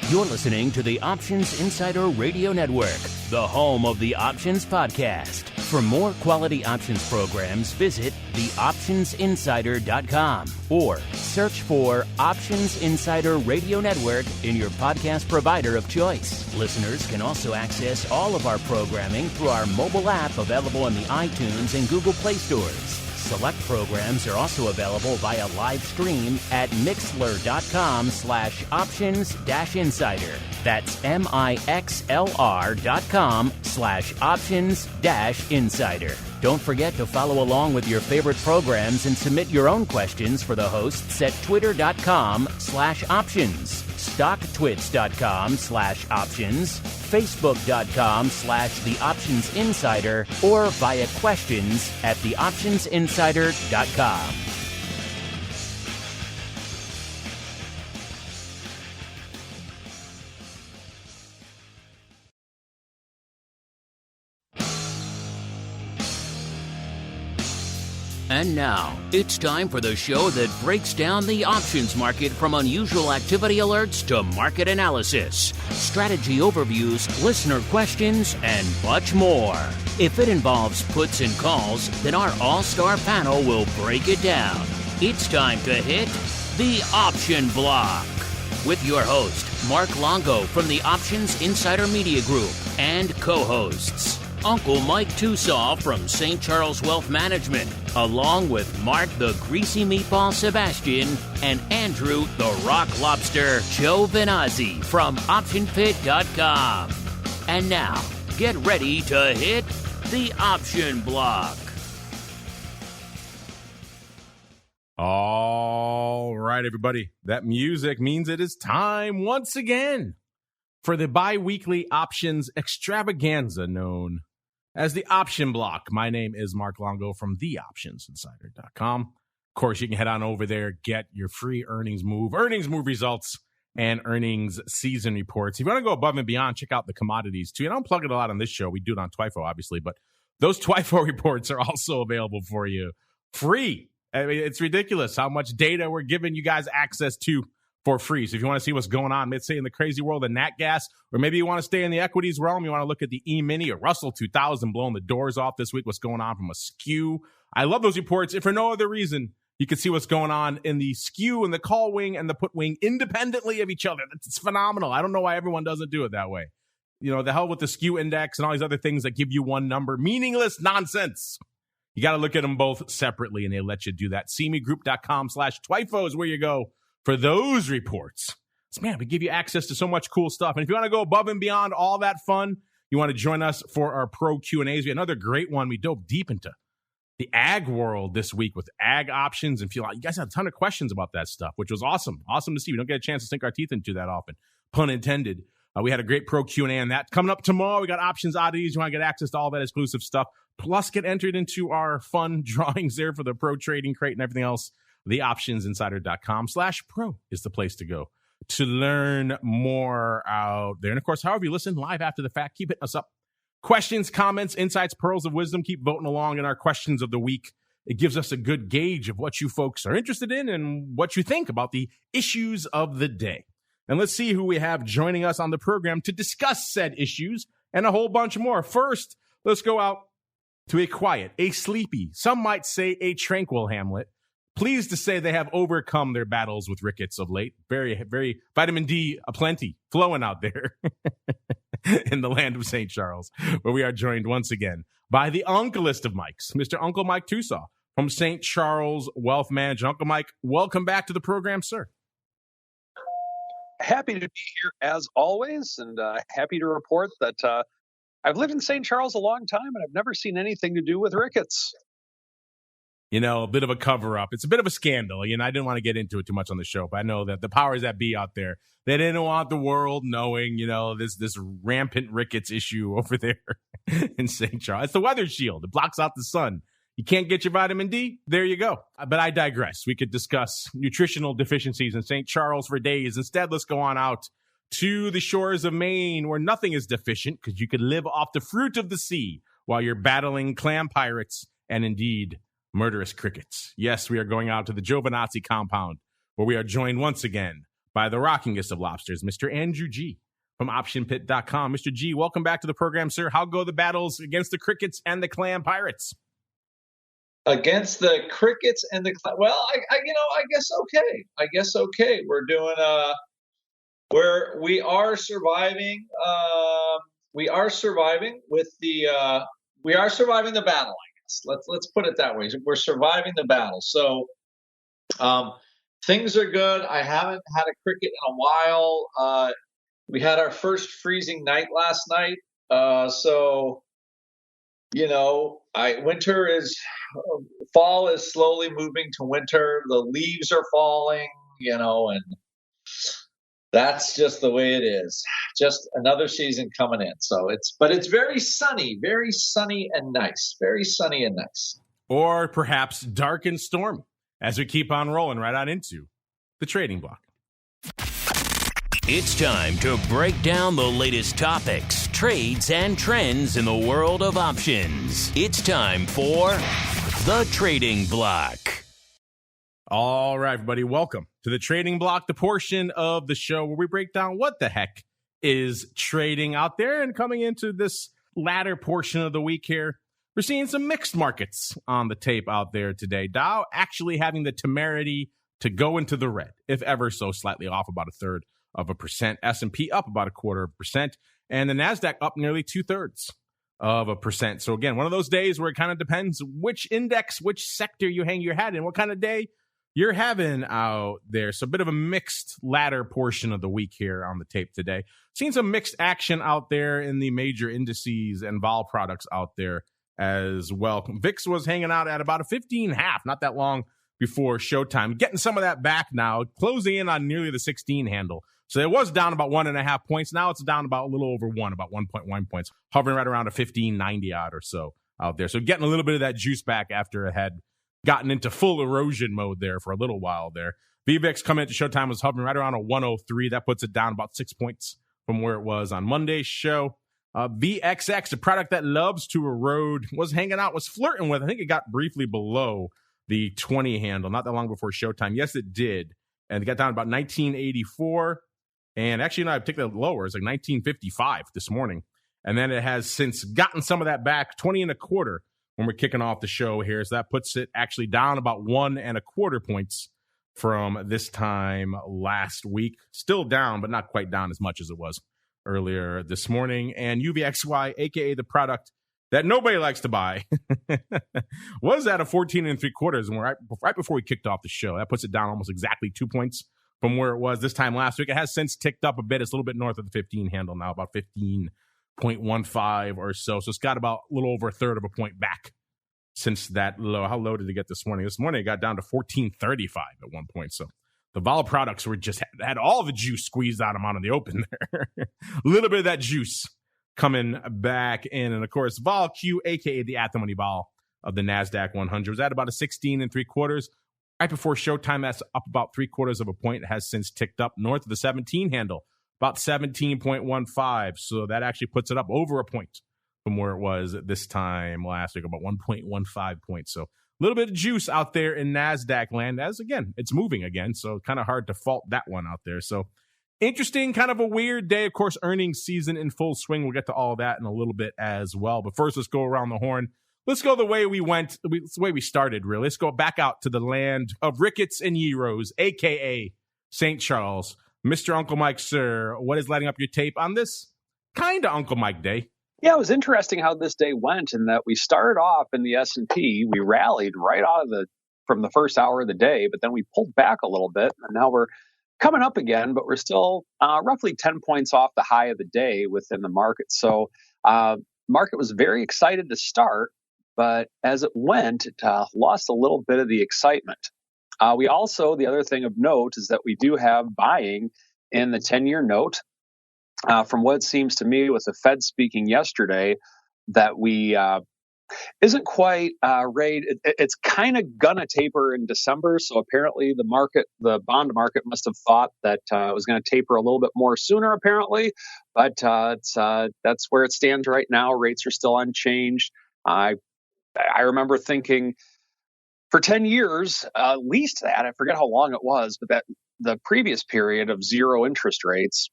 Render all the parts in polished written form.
You're listening to the Options Insider Radio Network, the home of the Options Podcast. For more quality options programs, visit theoptionsinsider.com or search for Options Insider Radio Network in your podcast provider of choice. Listeners can also access all of our programming through our mobile app available in the iTunes and Google Play stores. Select programs are also available via live stream at mixlr.com/options-insider. That's mixlr.com/options-insider. Don't forget to follow along with your favorite programs and submit your own questions for the hosts at twitter.com/options, stocktwits.com/options, facebook.com/theoptionsinsider, or via questions at theoptionsinsider.com. And now, it's time for the show that breaks down the options market from unusual activity alerts to market analysis, strategy overviews, listener questions, and much more. If it involves puts and calls, then our all-star panel will break it down. It's time to hit the Option Block with your host, Mark Longo from the Options Insider Media Group, and co-hosts, Uncle Mike TOSAW from St. Charles Wealth Management, along with Mark the Greasy Meatball Sebastian and Andrew the Rock Lobster GIOVINAZZI from OptionFit.com. And now, get ready to hit the Option Block. All right, everybody. That music means it is time once again for the bi-weekly options extravaganza known as the Option Block. My name is Mark Longo from theoptionsinsider.com. Of course, you can head on over there, get your free earnings move results, and earnings season reports. If you want to go above and beyond, check out the commodities too. And I don't plug it a lot on this show. We do it on TWIFO, obviously, but those TWIFO reports are also available for you free. I mean, it's ridiculous how much data we're giving you guys access to for free. So if you want to see what's going on, let's say in the crazy world of nat gas, or maybe you want to stay in the equities realm, you want to look at the E-mini or Russell 2000 blowing the doors off this week, what's going on from a SKEW. I love those reports. If for no other reason, you can see what's going on in the SKEW and the call wing and the put wing independently of each other. It's phenomenal. I don't know why everyone doesn't do it that way. You know, the hell with the SKEW index and all these other things that give you one number. Meaningless nonsense. You got to look at them both separately, and they let you do that. CMEGroup.com/TWIFO is where you go for those reports. So, man, we give you access to so much cool stuff. And if you want to go above and beyond all that fun, you want to join us for our pro Q&As. We had another great one. We dove deep into the ag world this week with ag options. And feel like you guys had a ton of questions about that stuff, which was awesome. Awesome to see. We don't get a chance to sink our teeth into that often. Pun intended. We had a great pro Q&A on that. Coming up tomorrow, we got options oddities. You want to get access to all that exclusive stuff. Plus, get entered into our fun drawings there for the pro trading crate and everything else. TheOptionsInsider.com/pro is the place to go to learn more out there. And of course, however you listen live after the fact, keep hitting us up. Questions, comments, insights, pearls of wisdom. Keep voting along in our questions of the week. It gives us a good gauge of what you folks are interested in and what you think about the issues of the day. And let's see who we have joining us on the program to discuss said issues and a whole bunch more. First, let's go out to a quiet, a sleepy, some might say a tranquil Hamlet. Pleased to say they have overcome their battles with rickets of late. Very, very vitamin D aplenty flowing out there in the land of St. Charles, where we are joined once again by the uncleest of Mikes, Mr. Uncle Mike TOSAW from St. Charles Wealth Management. Uncle Mike, welcome back to the program, sir. Happy to be here as always, and happy to report that I've lived in St. Charles a long time, and I've never seen anything to do with rickets. You know, a bit of a cover-up. It's a bit of a scandal. You know, I didn't want to get into it too much on the show, but I know that the powers that be out there, they didn't want the world knowing, you know, this rampant rickets issue over there in St. Charles. It's the weather shield. It blocks out the sun. You can't get your vitamin D? There you go. But I digress. We could discuss nutritional deficiencies in St. Charles for days. Instead, let's go on out to the shores of Maine, where nothing is deficient because you could live off the fruit of the sea while you're battling clam pirates and indeed murderous crickets. Yes, we are going out to the GIOVINAZZI compound, where we are joined once again by the rockingest of lobsters, Mr. Andrew G. from OptionPit.com. Mr. G, welcome back to the program, sir. How go the battles against the Crickets and the Clam Pirates? Against the Crickets and the well, I guess okay. I guess okay. We're doing we are surviving. We are surviving with the we are surviving the battle. I guess let's put it that way. We're surviving the battle. So things are good. I haven't had a cricket in a while. We had our first freezing night last night. So, fall is slowly moving to winter. The leaves are falling, and that's just the way it is. Just another season coming in. So but it's very sunny and nice. Very sunny and nice. Or perhaps dark and stormy as we keep on rolling right on into the trading block. It's time to break down the latest topics, trades, and trends in the world of options. It's time for the Trading Block. All right, everybody, welcome to the Trading Block, the portion of the show where we break down what the heck is trading out there. And coming into this latter portion of the week here, we're seeing some mixed markets on the tape out there today. Dow actually having the temerity to go into the red, if ever so slightly off about 0.33%. S&P up about 0.25%, and the NASDAQ up nearly 0.2%. So again, one of those days where it kind of depends which index, which sector you hang your hat in, what kind of day you're having out there. So a bit of a mixed latter portion of the week here on the tape today. Seeing some mixed action out there in the major indices and vol products out there as well. VIX was hanging out at about a 15.5, not that long before showtime. Getting some of that back now, closing in on nearly the 16 handle. So it was down about 1.5 points. Now it's down about a little over about 1.1 points, hovering right around a 15.90 odd or so out there. So getting a little bit of that juice back after it had gotten into full erosion mode there for a little while there. VVIX coming into showtime was hovering right around a 103. That puts it down about 6 points from where it was on Monday's show. VXX, a product that loves to erode, was hanging out, was flirting with. I think it got briefly below the 20 handle not that long before showtime. Yes, it did. And it got down about 1984. And actually, no, I picked it lower. It's like 1955 this morning. And then it has since gotten some of that back, 20.25 when we're kicking off the show here. So that puts it actually down about 1.25 points from this time last week. Still down, but not quite down as much as it was earlier this morning. And UVXY, aka the product that nobody likes to buy, was at a 14.75, and right before we kicked off the show. That puts it down almost exactly 2 points from where it was this time last week. It has since ticked up a bit. It's a little bit north of the 15 handle now, about 15.15 or so. So it's got about a little over 1/3 of a point back since that low. How low did it get this morning? This morning it got down to 14.35 at one point. So the vol products were just had all the juice squeezed out of them out in the open there. A little bit of that juice coming back in. And of course, vol Q, aka the at-the-money vol of the NASDAQ 100, was at about a 16.75. Right before showtime, that's up about 0.75 point. It has since ticked up north of the 17 handle, about 17.15. So that actually puts it up over a point from where it was this time last week, about 1.15 points. So a little bit of juice out there in NASDAQ land, as again, it's moving again. So kind of hard to fault that one out there. So interesting, kind of a weird day. Of course, earnings season in full swing. We'll get to all of that in a little bit as well. But first, let's go around the horn. Let's go the way we went, the way we started, really. Let's go back out to the land of rickets and gyros, a.k.a. St. Charles. Mr. Uncle Mike, sir, what is lighting up your tape on this kind of Uncle Mike day? Yeah, it was interesting how this day went in that we started off in the S&P. We rallied right out of from the first hour of the day, but then we pulled back a little bit, and now we're coming up again, but we're still roughly 10 points off the high of the day within the market. So market was very excited to start, but as it went, it lost a little bit of the excitement. We also, the other thing of note is that we do have buying in the 10-year note. From what it seems to me with the Fed speaking yesterday, that we isn't quite ready. It's kind of gonna taper in December. So apparently the bond market must have thought that it was going to taper a little bit more sooner, apparently. But that's where it stands right now. Rates are still unchanged. I remember thinking for 10 years, at least that, I forget how long it was, but that the previous period of zero interest rates,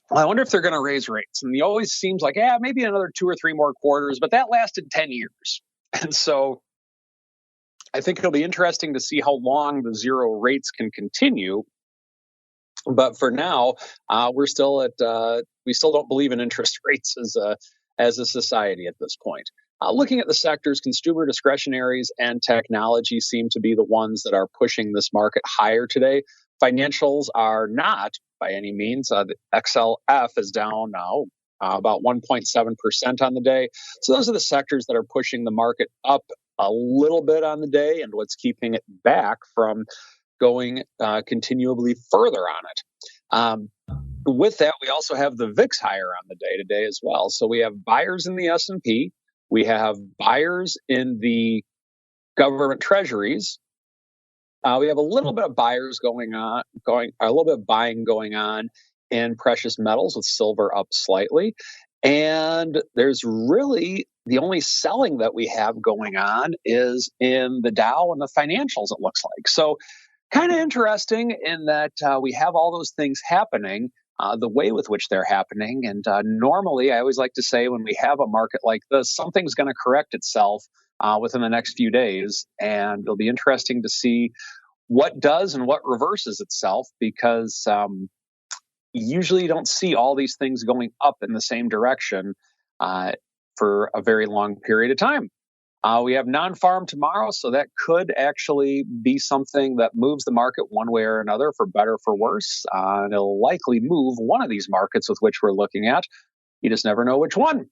well, I wonder if they're going to raise rates. And it always seems like, maybe another 2 or 3 more quarters, but that lasted 10 years. And so I think it'll be interesting to see how long the zero rates can continue. But for now, we're still we still don't believe in interest rates as a society at this point. Looking at the sectors, consumer discretionaries and technology seem to be the ones that are pushing this market higher today. Financials are not by any means. The XLF is down now about 1.7% on the day. So those are the sectors that are pushing the market up a little bit on the day, and what's keeping it back from going continually further on it. With that, we also have the VIX higher on the day today as well. So we have buyers in the S&P. We have buyers in the government treasuries. We have a little bit of buyers a little bit of buying going on in precious metals, with silver up slightly. And there's really the only selling that we have going on is in the Dow and the financials, it looks like. So kind of interesting in that we have all those things happening, the way with which they're happening. And normally, I always like to say when we have a market like this, something's going to correct itself within the next few days. And it'll be interesting to see what does and what reverses itself, because usually you don't see all these things going up in the same direction for a very long period of time. We have non-farm tomorrow, so that could actually be something that moves the market one way or another, for better or for worse. And it'll likely move one of these markets with which we're looking at. You just never know which one.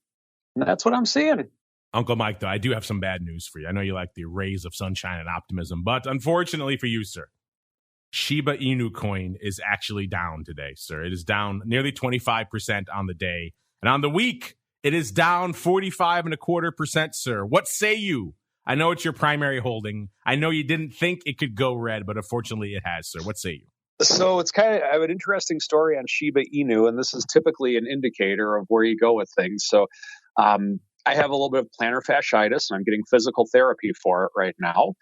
And that's what I'm seeing. Uncle Mike, though, I do have some bad news for you. I know you like the rays of sunshine and optimism, but unfortunately for you, sir, Shiba Inu coin is actually down today, sir. It is down nearly 25% on the day. And on the week, it is down 45.25%, sir. What say you? I know it's your primary holding. I know you didn't think it could go red, but unfortunately it has, sir. What say you? So it's I have an interesting story on Shiba Inu, and this is typically an indicator of where you go with things. So I have a little bit of plantar fasciitis, and I'm getting physical therapy for it right now.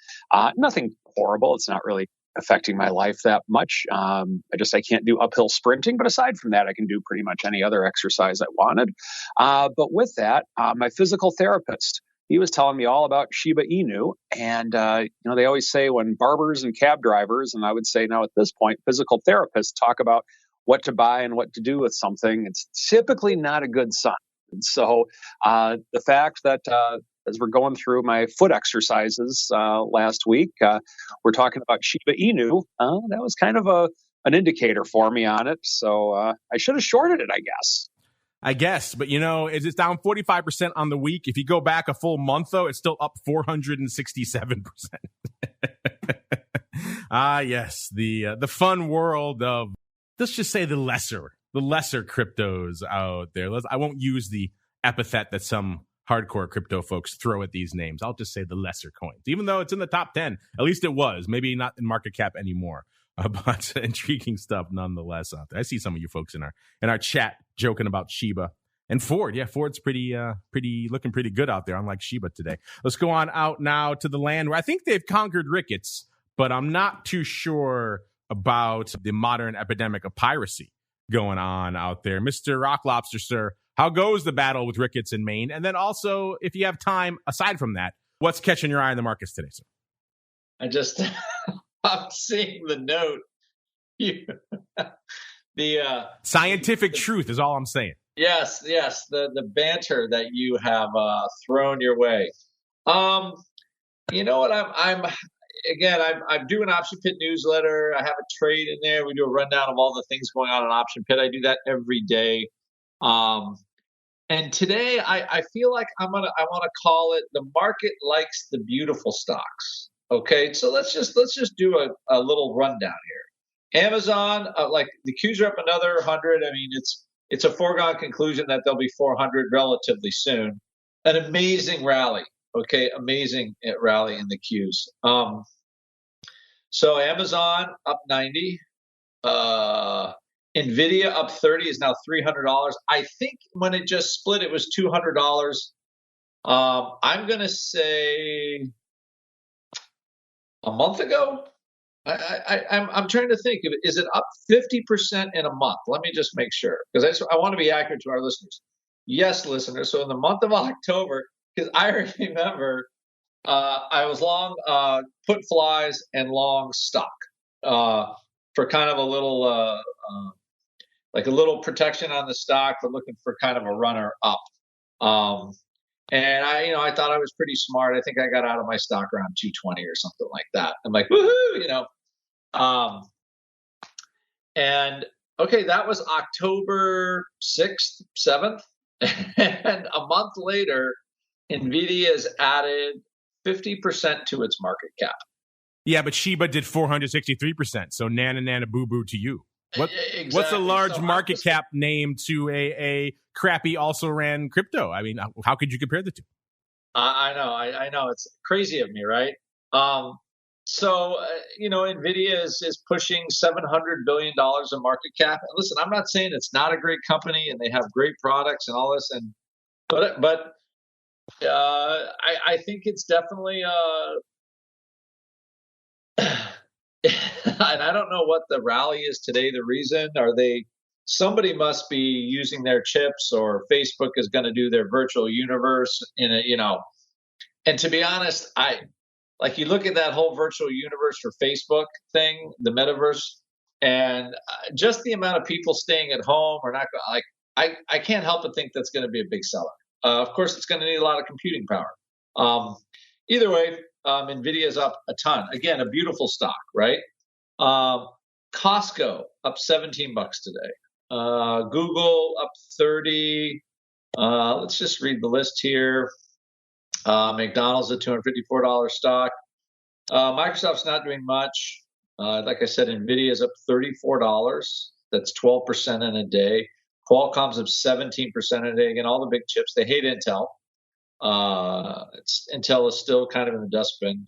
Nothing horrible. It's not really affecting my life that much. I can't do uphill sprinting, but aside from that, I can do pretty much any other exercise I wanted. But with that, my physical therapist, he was telling me all about Shiba Inu. And, they always say when barbers and cab drivers, and I would say now at this point, physical therapists talk about what to buy and what to do with something, it's typically not a good sign. And so the fact that as we're going through my foot exercises last week, we're talking about Shiba Inu, that was kind of an indicator for me on it. So I should have shorted it, I guess. But it's down 45% on the week. If you go back a full month, though, it's still up 467%. Yes, the fun world of, let's just say, the lesser cryptos out there. I won't use the epithet that some hardcore crypto folks throw at these names. I'll just say the lesser coins, even though it's in the top 10. At least it was. Maybe not in market cap anymore. But intriguing stuff nonetheless out there. I see some of you folks in our chat joking about Shiba and Ford. Yeah, Ford's looking pretty good out there, unlike Shiba today. Let's go on out now to the land where I think they've conquered rickets, but I'm not too sure about the modern epidemic of piracy going on out there. Mr. Rock Lobster, sir, how goes the battle with rickets in Maine? And then also, if you have time, aside from that, what's catching your eye in the markets today, sir? I'm seeing the note. The scientific truth is all I'm saying. Yes. The banter that you have thrown your way. You know what? I'm doing Option Pit newsletter. I have a trade in there. We do a rundown of all the things going on in Option Pit. I do that every day. And today I feel like I want to call it the market likes the beautiful stocks. Okay, so let's just do a little rundown here. Amazon, like the Qs are up another 100. I mean, it's a foregone conclusion that they'll be 400 relatively soon. An amazing rally. Okay, amazing rally in the Qs. So Amazon up 90. NVDA up 30 is now $300. I think when it just split, it was $200. I'm going to say a month ago, I'm trying to think. Is it up 50% in a month? Let me just make sure, because I want to be accurate to our listeners. Yes, listeners. So in the month of October, because I remember I was long put flies and long stock for kind of a little like a little protection on the stock, but looking for kind of a runner up. And I thought I was pretty smart. I think I got out of my stock around 220 or something like that. I'm like, woohoo, and okay, that was October 6th, 7th. And a month later, NVIDIA has added 50% to its market cap. Yeah, but Shiba did 463%. So nana boo boo to you. Exactly. What's a large market cap name to a crappy also ran crypto? I mean, how could you compare the two? I know. It's crazy of me, right? So NVIDIA is pushing $700 billion in market cap. And listen, I'm not saying it's not a great company and they have great products and all this, but I think it's definitely and I don't know what the rally is today. The reason somebody must be using their chips, or Facebook is going to do their virtual universe and to be honest, you look at that whole virtual universe for Facebook thing, the metaverse, and just the amount of people staying at home or not, I can't help but think that's going to be a big seller. Of course, it's going to need a lot of computing power. Either way, NVIDIA's up a ton. Again, a beautiful stock, right? Costco up $17 today. Google up 30. Let's just read the list here. McDonald's at $254 stock. Microsoft's not doing much. Like I said, NVIDIA's up $34. That's 12% in a day. Qualcomm's up 17% in a day. Again, all the big chips. They hate Intel. Intel is still kind of in the dustbin.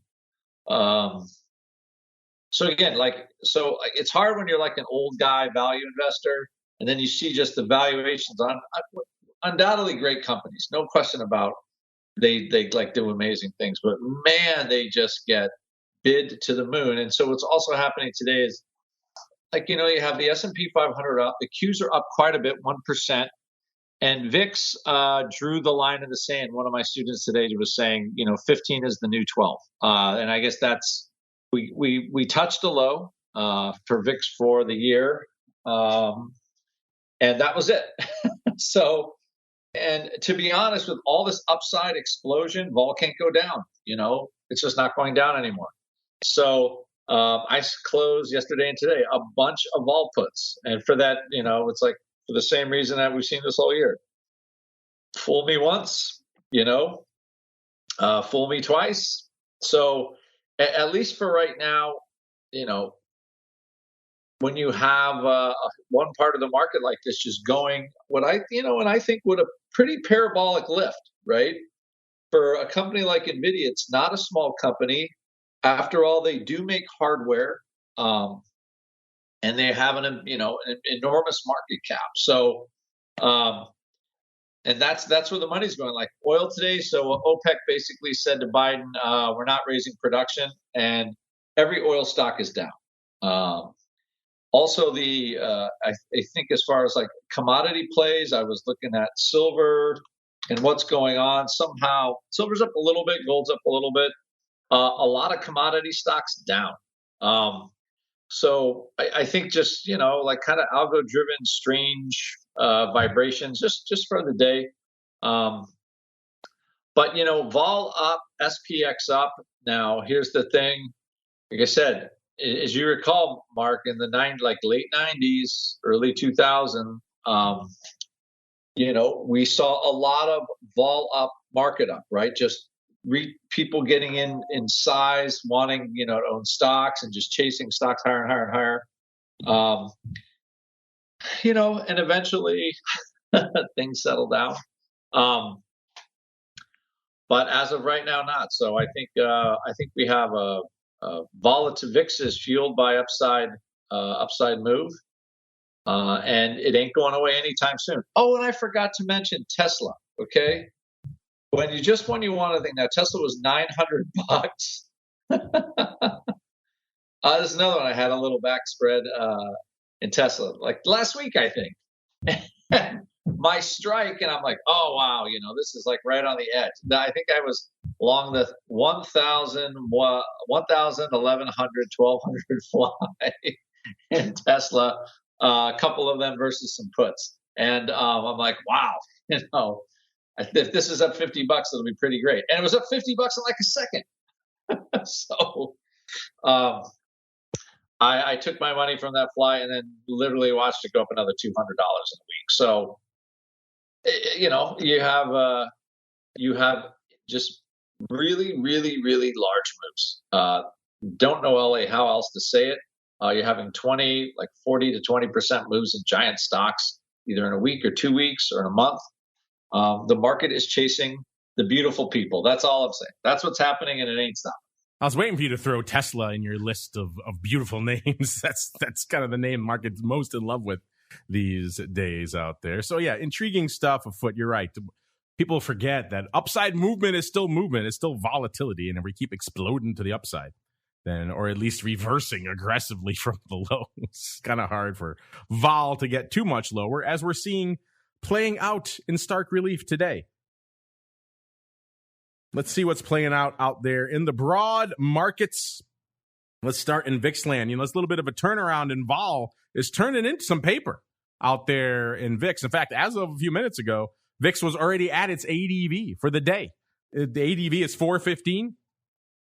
So again, it's hard when you're like an old guy value investor, and then you see just the valuations on undoubtedly great companies, no question about. They do amazing things, but man, they just get bid to the moon. And so what's also happening today is, you have the S&P 500 up, the Qs are up quite a bit, 1%. And VIX drew the line in the sand. One of my students today was saying, 15 is the new 12. And I guess we touched a low for VIX for the year. And that was it. So, and to be honest, with all this upside explosion, vol can't go down. It's just not going down anymore. So I closed yesterday and today a bunch of vol puts. And for that, it's like, for the same reason that we've seen this whole year. Fool me once, fool me twice. So at least for right now, when you have one part of the market like this just going, and I think with a pretty parabolic lift, right? For a company like NVIDIA, it's not a small company. After all, they do make hardware. And they have an enormous market cap. So, and that's where the money's going. Like oil today. So OPEC basically said to Biden, "We're not raising production," and every oil stock is down. Also, I think as far as like commodity plays, I was looking at silver and what's going on. Somehow, silver's up a little bit, gold's up a little bit. A lot of commodity stocks down. So I think just, kind of algo-driven, strange vibrations just for the day. But, vol up, SPX up. Now, here's the thing. Like I said, as you recall, Mark, in the late 90s, early 2000, we saw a lot of vol up, market up, right? Just people getting in size, wanting, to own stocks and just chasing stocks higher and higher and higher. And eventually things settle down. But as of right now, not. So I think we have a volatile VIX is fueled by upside move. And it ain't going away anytime soon. Oh, and I forgot to mention Tesla. Okay. When you want to think now, Tesla was $900. There's another one. I had a little back spread in Tesla, like last week, I think. My strike, and I'm like, oh, wow, this is like right on the edge. I think I was along the 1,000, 1,000, 1,100, 1,200 fly in Tesla, a couple of them versus some puts. And I'm like, wow, if this is up $50, it'll be pretty great. And it was up $50 in like a second. So I took my money from that fly and then literally watched it go up another $200 in a week. So, you have just really, really, really large moves. Don't know how else to say it. You're having 40 to 20% moves in giant stocks, either in a week or 2 weeks or in a month. The market is chasing the beautiful people. That's all I'm saying. That's what's happening, and it ain't stopping. I was waiting for you to throw Tesla in your list of beautiful names. That's kind of the name the market's most in love with these days out there. So yeah, intriguing stuff afoot. You're right. People forget that upside movement is still movement. It's still volatility. And if we keep exploding to the upside, then, or at least reversing aggressively from the lows, it's kind of hard for vol to get too much lower, as we're seeing playing out in stark relief today. Let's see what's playing out there in the broad markets. Let's start in VIX land. It's a little bit of a turnaround, and vol is turning into some paper out there in VIX. In fact, as of a few minutes ago, VIX was already at its ADV for the day. The ADV is 415.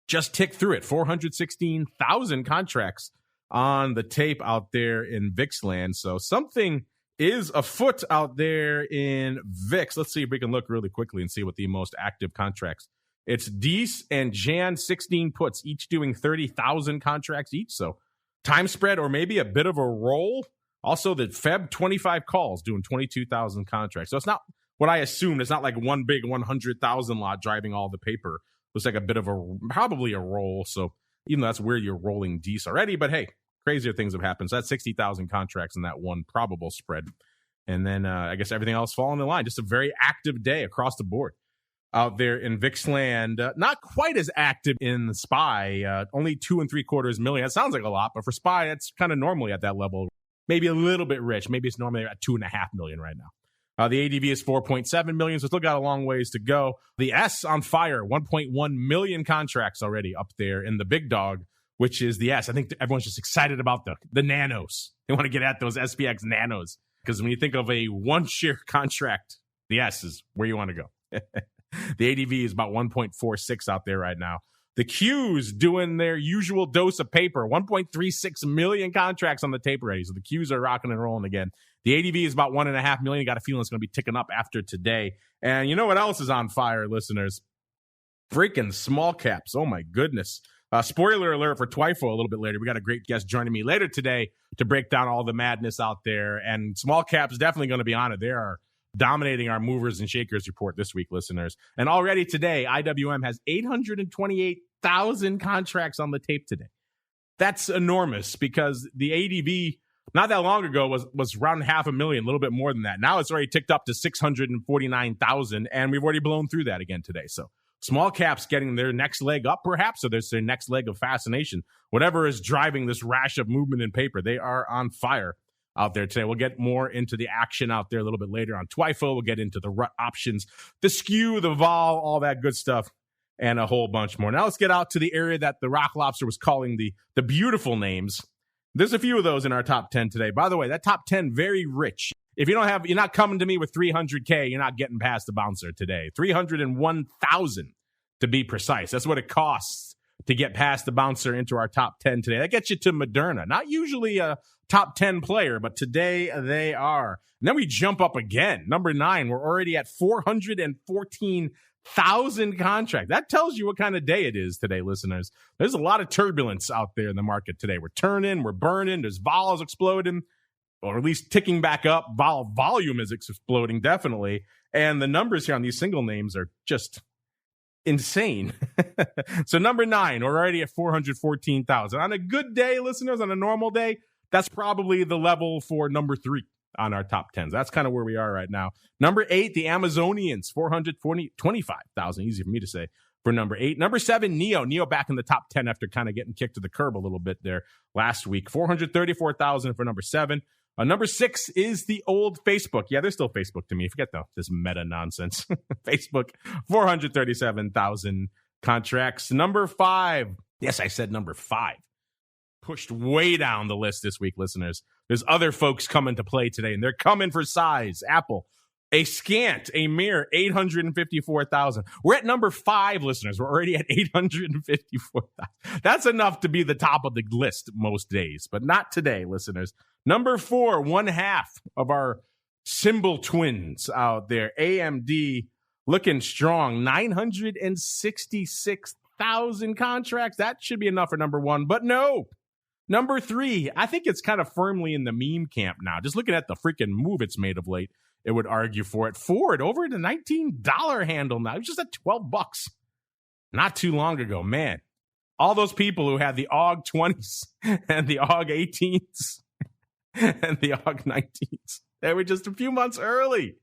Just ticked through it. 416,000 contracts on the tape out there in VIX land. So something is afoot out there in VIX. Let's see if we can look really quickly and see what the most active contracts. It's Dece and Jan 16 puts, each doing 30,000 contracts each. So time spread or maybe a bit of a roll. Also, the Feb 25 calls doing 22,000 contracts. So it's not what I assumed. It's not like one big 100,000 lot driving all the paper. Looks like a bit of probably a roll. So even though that's where you're rolling Dece already, but hey, crazier things have happened. So that's 60,000 contracts in that one probable spread. And then I guess everything else falling in line. Just a very active day across the board out there in VIX land. Not quite as active in the SPY. Only 2.75 million. That sounds like a lot, but for SPY, that's kind of normally at that level. Maybe a little bit rich. Maybe it's normally at 2.5 million right now. The ADV is 4.7 million, so still got a long ways to go. The S on fire, 1.1 million contracts already up there in the big dog, which is the S. I think everyone's just excited about the nanos. They want to get at those SPX nanos, because when you think of a one-share contract, the S is where you want to go. The ADV is about 1.46 out there right now. The Qs doing their usual dose of paper, 1.36 million contracts on the tape already. So the Qs are rocking and rolling again. The ADV is about 1.5 million. Got a feeling it's going to be ticking up after today. And you know what else is on fire, listeners? Freaking small caps. Oh, my goodness. Spoiler alert for TWIFO a little bit later. We got a great guest joining me later today to break down all the madness out there. And small caps definitely going to be on it. They are dominating our movers and shakers report this week, listeners. And already today, IWM has 828,000 contracts on the tape today. That's enormous, because the ADV not that long ago was around 500,000, a little bit more than that. Now it's already ticked up to 649,000, and we've already blown through that again today. So small caps getting their next leg up, perhaps, or there's their next leg of fascination. Whatever is driving this rash of movement in paper, they are on fire out there today. We'll get more into the action out there a little bit later on TWIFO. We'll get into the RUT options, the SKEW, the vol, all that good stuff, and a whole bunch more. Now let's get out to the area that the Rock Lobster was calling the beautiful names. There's a few of those in our top 10 today. By the way, that top 10, very rich. If you're not coming to me with 300K, you're not getting past the bouncer today. 301,000 to be precise. That's what it costs to get past the bouncer into our top 10 today. That gets you to Moderna. Not usually a top 10 player, but today they are. And then we jump up again. Number 9, we're already at 414,000 contracts. That tells you what kind of day it is today, listeners. There's a lot of turbulence out there in the market today. We're turning, we're burning, there's vols exploding, or at least ticking back up. Volume is exploding, definitely. And the numbers here on these single names are just insane. So number 9, we're already at 414,000. On a good day, listeners, on a normal day, that's probably the level for number 3 on our top 10s. That's kind of where we are right now. Number 8, the Amazonians, 425,000. Easy for me to say. for number 8. Number 7, Neo back in the top 10 after kind of getting kicked to the curb a little bit there last week. 434,000 for number 7. Number 6 is the old Facebook. Yeah, they're still Facebook to me. Forget this meta nonsense. Facebook, 437,000 contracts. Number 5. Yes, I said number 5. Pushed way down the list this week, listeners. There's other folks coming to play today, and they're coming for size. Apple, a mere 854,000. We're at number 5, listeners. We're already at 854,000. That's enough to be the top of the list most days, but not today, listeners. Number 4, one half of our symbol twins out there. AMD looking strong. 966,000 contracts. That should be enough for number 1, but no. Number 3, I think it's kind of firmly in the meme camp now. Just looking at the freaking move it's made of late, it would argue for it. Ford over the $19 handle now. It was just at $12 not too long ago. Man, all those people who had the AUG 20s and the AUG 18s and the AUG 19s, they were just a few months early.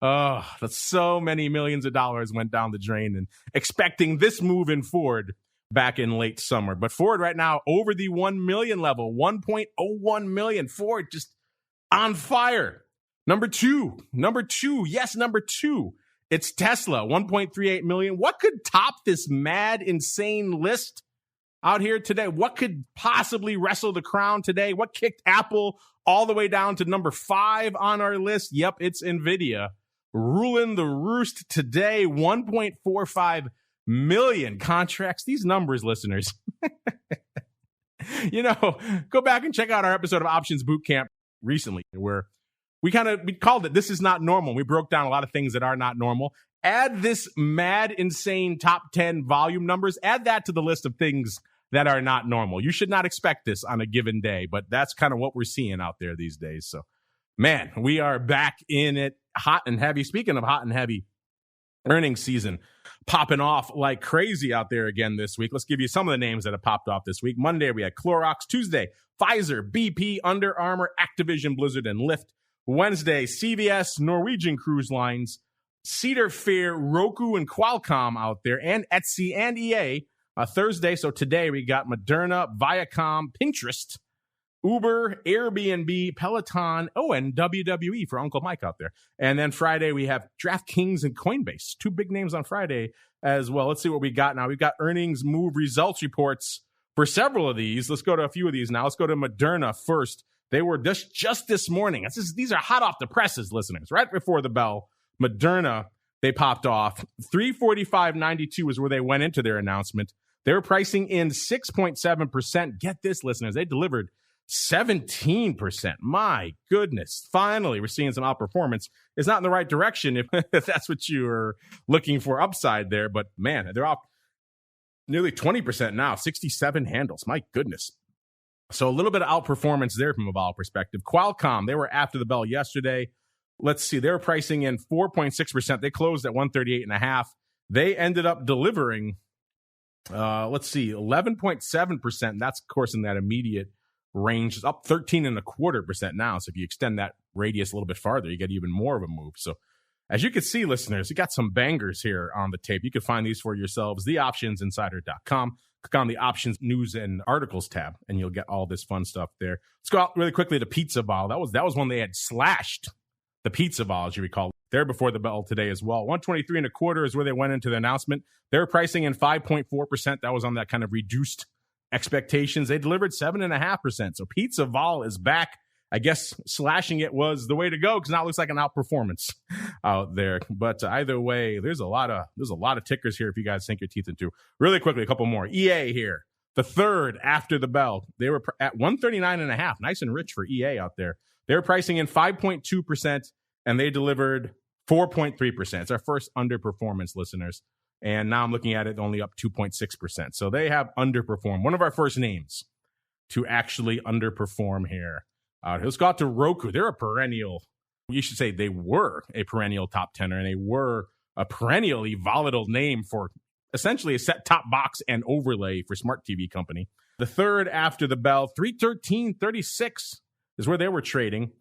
Oh, that's so many millions of dollars went down the drain, and expecting this move in Ford back in late summer. But Ford right now over the 1 million level, 1.01 million. Ford just on fire. Number two. Yes, number 2. It's Tesla, 1.38 million. What could top this mad, insane list out here today? What could possibly wrestle the crown today? What kicked Apple all the way down to number 5 on our list? Yep, it's NVIDIA ruling the roost today. 1.45 million contracts. These numbers, listeners. Go back and check out our episode of Options Bootcamp recently, where we called it This Is Not Normal. We broke down a lot of things that are not normal. Add this mad, insane top 10 volume numbers. Add that to the list of things that are not normal. You should not expect this on a given day, but that's kind of what we're seeing out there these days. So, man, we are back in it hot and heavy. Speaking of hot and heavy, earnings season popping off like crazy out there again this week. Let's give you some of the names that have popped off this week. Monday, we had Clorox. Tuesday, Pfizer, BP, Under Armour, Activision, Blizzard, and Lyft. Wednesday, CVS, Norwegian Cruise Lines, Cedar Fair, Roku, and Qualcomm out there, and Etsy and EA. Thursday, so today we got Moderna, Viacom, Pinterest, Uber, Airbnb, Peloton, and WWE for Uncle Mike out there. And then Friday, we have DraftKings and Coinbase. 2 big names on Friday as well. Let's see what we got now. We've got earnings move results reports for several of these. Let's go to a few of these now. Let's go to Moderna first. They were just this morning. These are hot off the presses, listeners. Right before the bell, Moderna, they popped off. 345.92 is where they went into their announcement. They were pricing in 6.7%. Get this, listeners. They delivered 17%. My goodness. Finally, we're seeing some outperformance. It's not in the right direction if that's what you are looking for upside there. But, man, they're off nearly 20% now. 67 handles. My goodness. So a little bit of outperformance there from a vol perspective. Qualcomm, they were after the bell yesterday. Let's see. They were pricing in 4.6%. They closed at 138.5. They ended up delivering, 11.7%. That's, of course, in that immediate range. It's up 13.25% now. So if you extend that radius a little bit farther, you get even more of a move. So as you can see, listeners, you got some bangers here on the tape. You can find these for yourselves. TheOptionsInsider.com. Click on the Options News and Articles tab, and you'll get all this fun stuff there. Let's go out really quickly to Pizza Vol. That was when they had slashed the Pizza Vol, as you recall. There before the bell today as well. 123.25 is where they went into the announcement. They're pricing in 5.4%. That was on that kind of reduced expectations. They delivered 7.5%. So Pizza Vol is back. I guess slashing it was the way to go because now it looks like an outperformance out there. But either way, there's a lot of tickers here if you guys sink your teeth into. Really quickly, a couple more. EA here, the third after the bell. They were at 139.5. Nice and rich for EA out there. They were pricing in 5.2%, and they delivered 4.3%. It's our first underperformance, listeners. And now I'm looking at it only up 2.6%. So they have underperformed. One of our first names to actually underperform here. Let's go out to Roku. They're a perennial, you should say they were a perennial top 10er, and they were a perennially volatile name for essentially a set-top box and overlay for smart TV company. The third after the bell, 313.36 is where they were trading.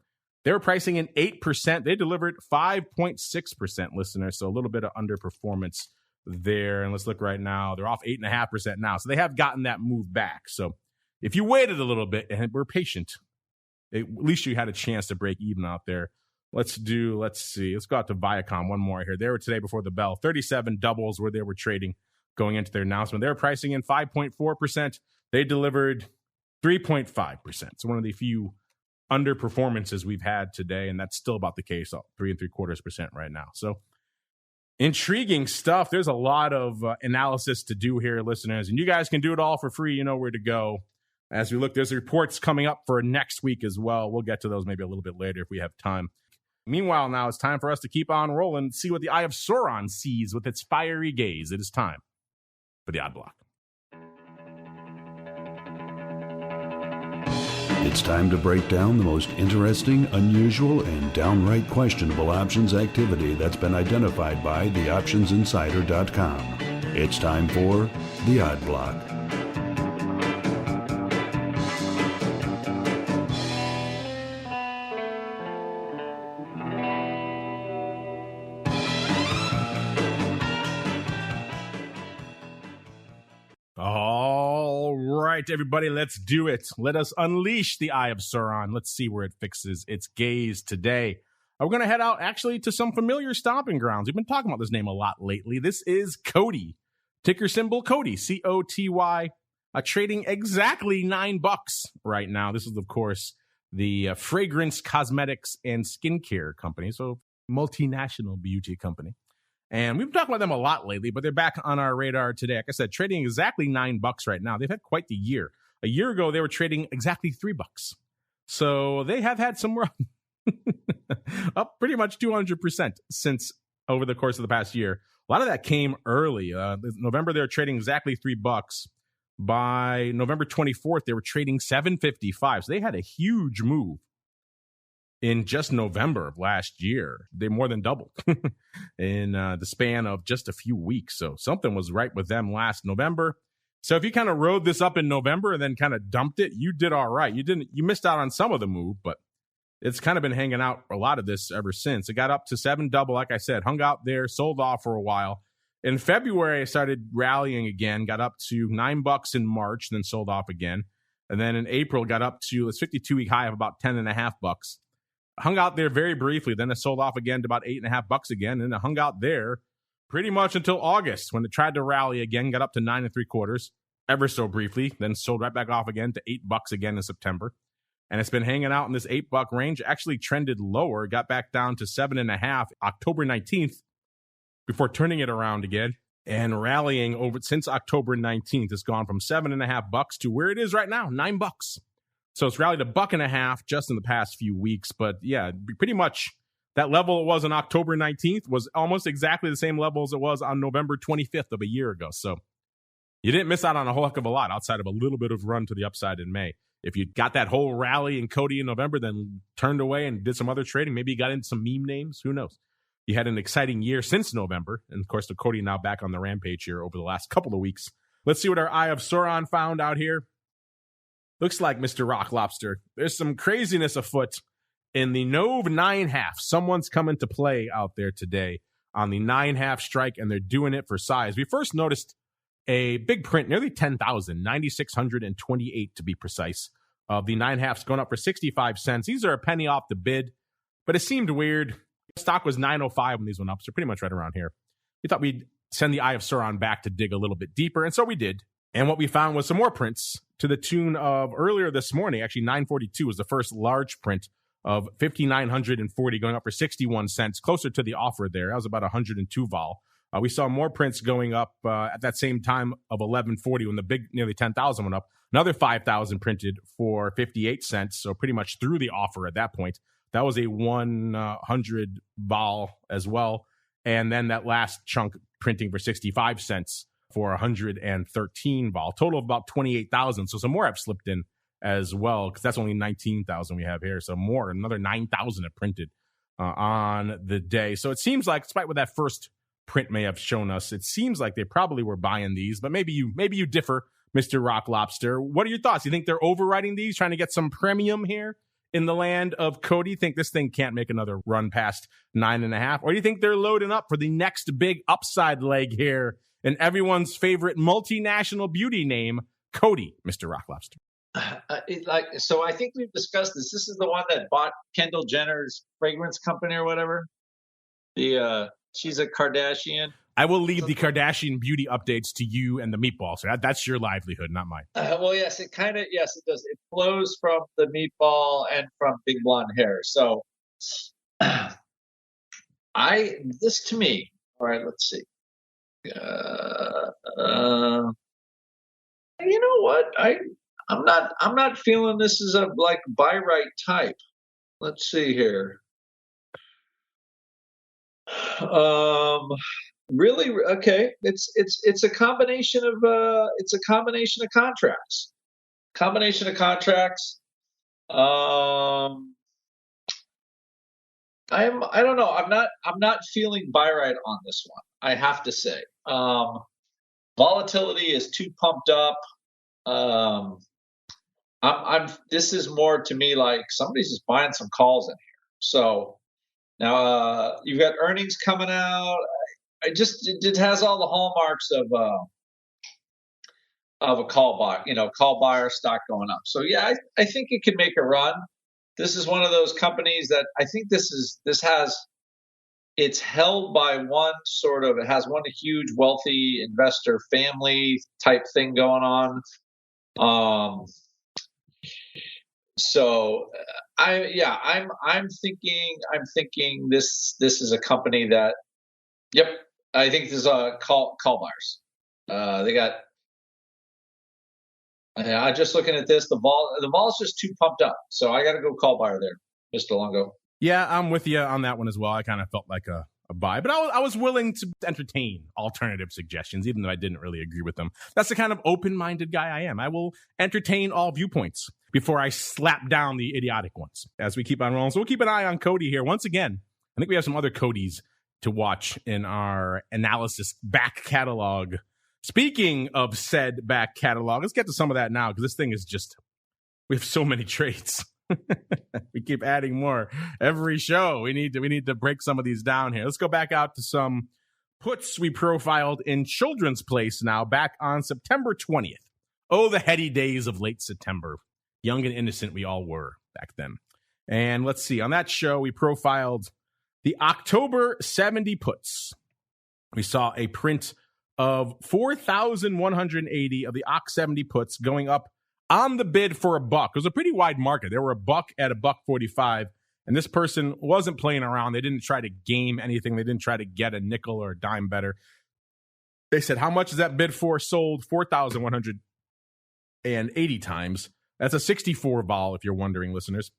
They were pricing in 8%. They delivered 5.6%, listeners, so a little bit of underperformance there. And let's look right now. They're off 8.5% now. So they have gotten that move back. So if you waited a little bit and were patient, at least you had a chance to break even out there. Let's see. Let's go out to Viacom. One more here. They were today before the bell. 37 doubles where they were trading going into their announcement. They were pricing in 5.4%. They delivered 3.5%. So one of the few underperformances we've had today, and that's still about the case, 3.75% right now. So intriguing stuff. There's a lot of analysis to do here, listeners, and you guys can do it all for free. You know where to go. As we look, there's reports coming up for next week as well. We'll get to those maybe a little bit later if we have time. Meanwhile, now it's time for us to keep on rolling and see what the Eye of Sauron sees with its fiery gaze. It is time for the Odd Block. It's time to break down the most interesting, unusual, and downright questionable options activity that's been identified by theoptionsinsider.com. It's time for the Odd Block. Everybody, let's do it. Let us unleash the Eye of Sauron. Let's see where it fixes its gaze today. We're going to head out actually to some familiar stomping grounds. We've been talking about this name a lot lately. This is COTY, ticker symbol COTY, COTY, trading exactly $9 right now. This is, of course, the fragrance, cosmetics, and skincare company, so multinational beauty company. And we've been talking about them a lot lately, but they're back on our radar today. Like I said, trading exactly $9 right now. They've had quite the year. A year ago, they were trading exactly $3. So they have had some run. Up pretty much 200% since over the course of the past year. A lot of that came early. November, they were trading exactly $3. By November 24th, they were trading $7.55. So they had a huge move. In just November of last year, they more than doubled in the span of just a few weeks. So something was right with them last November. So if you kind of rode this up in November and then kind of dumped it, you did all right. You missed out on some of the move, but it's kind of been hanging out a lot of this ever since. It got up to $7, like I said, hung out there, sold off for a while. In February, it started rallying again, got up to $9 in March, then sold off again. And then in April, got up to its 52-week high of about $10.50. Hung out there very briefly, then it sold off again to about $8.50 again, and it hung out there pretty much until August when it tried to rally again, got up to $9.75 ever so briefly, then sold right back off again to $8 again in September. And it's been hanging out in this $8 range, actually trended lower, got back down to $7.50 October 19th before turning it around again and rallying over since October 19th. It's gone from $7.50 to where it is right now, $9. So it's rallied $1.50 just in the past few weeks. But yeah, pretty much that level it was on October 19th was almost exactly the same level as it was on November 25th of a year ago. So you didn't miss out on a whole heck of a lot outside of a little bit of run to the upside in May. If you got that whole rally in COTY in November, then turned away and did some other trading, maybe you got into some meme names, who knows? You had an exciting year since November. And of course, the COTY now back on the rampage here over the last couple of weeks. Let's see what our Eye of Sauron found out here. Looks like, Mr. Rock Lobster, there's some craziness afoot in the Nove 9.5. Someone's coming to play out there today on the 9.5 strike, and they're doing it for size. We first noticed a big print, nearly 10,000, 9,628 to be precise, of the 9.5s going up for 65 cents. These are a penny off the bid, but it seemed weird. Stock was 905 when these went up, so pretty much right around here. We thought we'd send the Eye of Sauron back to dig a little bit deeper, and so we did. And what we found was some more prints to the tune of earlier this morning. Actually, 942 was the first large print of 5,940 going up for 61 cents, closer to the offer there. That was about 102 vol. We saw more prints going up at that same time of 1140 when the big nearly 10,000 went up. Another 5,000 printed for 58 cents, so pretty much through the offer at that point. That was a 100 vol as well. And then that last chunk printing for 65 cents for 113 vol. Total of about 28,000. So some more have slipped in as well, because that's only 19,000 we have here. So more, another 9,000 have printed on the day. So it seems like, despite what that first print may have shown us, it seems like they probably were buying these, but maybe you differ, Mr. Rock Lobster. What are your thoughts? You think they're overriding these, trying to get some premium here in the land of COTY? Think this thing can't make another run past 9.5? Or do you think they're loading up for the next big upside leg here and everyone's favorite multinational beauty name, COTY, Mr. Rock Lobster. So I think we've discussed this. This is the one that bought Kendall Jenner's fragrance company or whatever. She's a Kardashian. I will leave the Kardashian beauty updates to you and the meatball. So that's your livelihood, not mine. Well, yes, it does. It flows from the meatball and from Big Blonde Hair. So this to me, all right, let's see. You know what? I'm not feeling this is a like buy right type. Let's see here. Really? Okay. It's a combination of contracts. I don't know. I'm not feeling buy right on this one. I have to say. Volatility is too pumped up. This is more to me like somebody's just buying some calls in here. So now you've got earnings coming out. It has all the hallmarks of a call buy, call buyer, stock going up. So yeah, I think it could make a run. This is one of those companies that I think it's held by it has one huge wealthy investor family type thing going on. So I'm thinking this is a company that, yep, I think this is call buyers. They got. I'm just looking at this. The ball's just too pumped up. So I got to go call buyer there, Mr. Longo. Yeah, I'm with you on that one as well. I kind of felt like a buy, but I was willing to entertain alternative suggestions, even though I didn't really agree with them. That's the kind of open-minded guy I am. I will entertain all viewpoints before I slap down the idiotic ones as we keep on rolling. So we'll keep an eye on COTY here. Once again, I think we have some other COTYs to watch in our analysis back catalog. Speaking of said back catalog, let's get to some of that now, because this thing is just, we have so many trades. We keep adding more every show. We need to break some of these down here. Let's go back out to some puts we profiled in Children's Place now, back on September 20th. Oh, the heady days of late September. Young and innocent we all were back then. And let's see, on that show, we profiled the October 70 puts. We saw a print of 4,180 of the OC 70 puts going up on the bid for $1. It was a pretty wide market. There were $1 at $1.45, and this person wasn't playing around. They didn't try to game anything. They didn't try to get a nickel or a dime better. They said, how much is that bid for? Sold 4,180 times. That's a 64 vol, if you're wondering, listeners.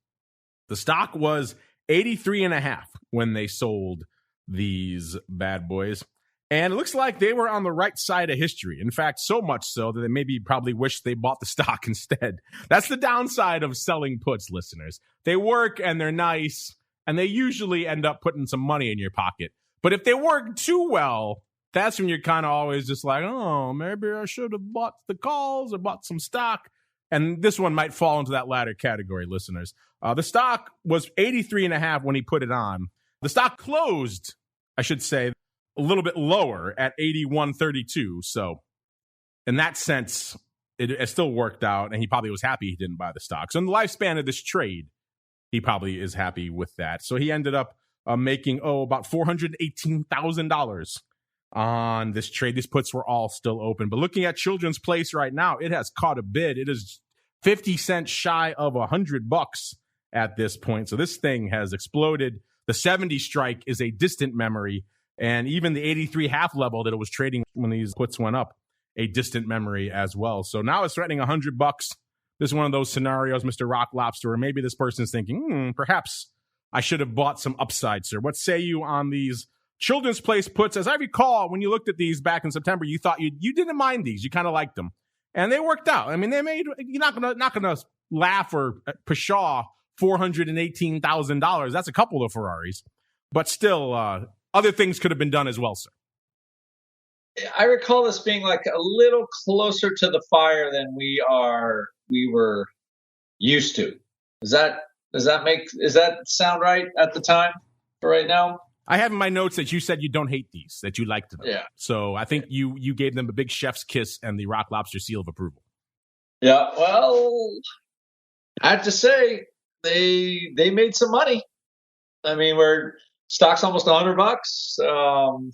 The stock was 83.5 when they sold these bad boys. And it looks like they were on the right side of history. In fact, so much so that they maybe probably wish they bought the stock instead. That's the downside of selling puts, listeners. They work and they're nice, and they usually end up putting some money in your pocket. But if they work too well, that's when you're kind of always just like, oh, maybe I should have bought the calls or bought some stock. And this one might fall into that latter category, listeners. The stock was 83.5 when he put it on. The stock closed, I should say, a little bit lower at 81.32. So in that sense, it still worked out, and he probably was happy he didn't buy the stock. So in the lifespan of this trade, he probably is happy with that. So he ended up making, about $418,000 on this trade. These puts were all still open. But looking at Children's Place right now, it has caught a bid. It is 50 cents shy of $100 at this point. So this thing has exploded. The 70 strike is a distant memory. And even the 83 half level that it was trading when these puts went up, a distant memory as well. So now it's threatening $100. This is one of those scenarios, Mr. Rock Lobster, where maybe this person's thinking, perhaps I should have bought some upside, sir. What say you on these Children's Place puts? As I recall, when you looked at these back in September, you thought you didn't mind these. You kind of liked them. And they worked out. I mean, they made, you're not gonna laugh or pshaw $418,000. That's a couple of Ferraris. But still, other things could have been done as well, sir. I recall this being like a little closer to the fire than we were used to. Does that sound right at the time for right now? I have in my notes that you said you don't hate these, that you liked them. Yeah. So I think you gave them a big chef's kiss and the Rock Lobster seal of approval. Yeah, well, I have to say they made some money. I mean, we're stock's almost $100.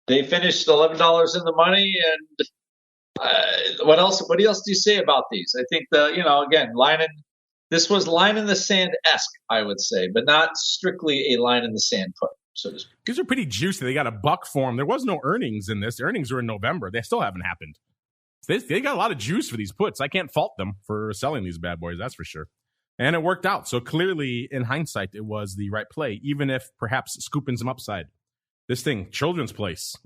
They finished $11 in the money, and what else? What else do you say about these? I think this was line in the sand-esque, I would say, but not strictly a line in the sand put, so to speak. These are pretty juicy. They got a buck for them. There was no earnings in this. The earnings were in November. They still haven't happened. They got a lot of juice for these puts. I can't fault them for selling these bad boys, that's for sure. And it worked out. So clearly, in hindsight, it was the right play, even if perhaps scooping some upside. This thing, Children's Place.